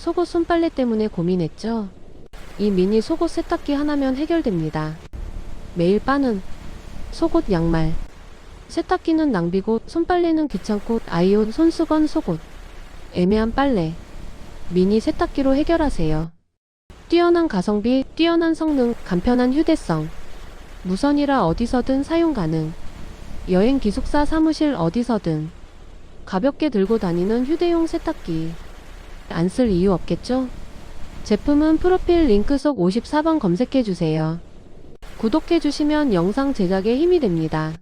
속옷 손빨래 때문에 고민했죠? 이 미니 속옷 세탁기 하나면 해결됩니다. 매일 빠는 속옷 양말. 세탁기는 낭비고 손빨래는 귀찮고 아이옷 손수건 속옷. 애매한 빨래. 미니 세탁기로 해결하세요. 뛰어난 가성비, 뛰어난 성능, 간편한 휴대성. 무선이라 어디서든 사용 가능. 여행 기숙사 사무실 어디서든 가볍게 들고 다니는 휴대용 세탁기. 안 쓸 이유 없겠죠? 제품은 프로필 링크 속 54번 검색해주세요. 구독해주시면 영상 제작에 힘이 됩니다.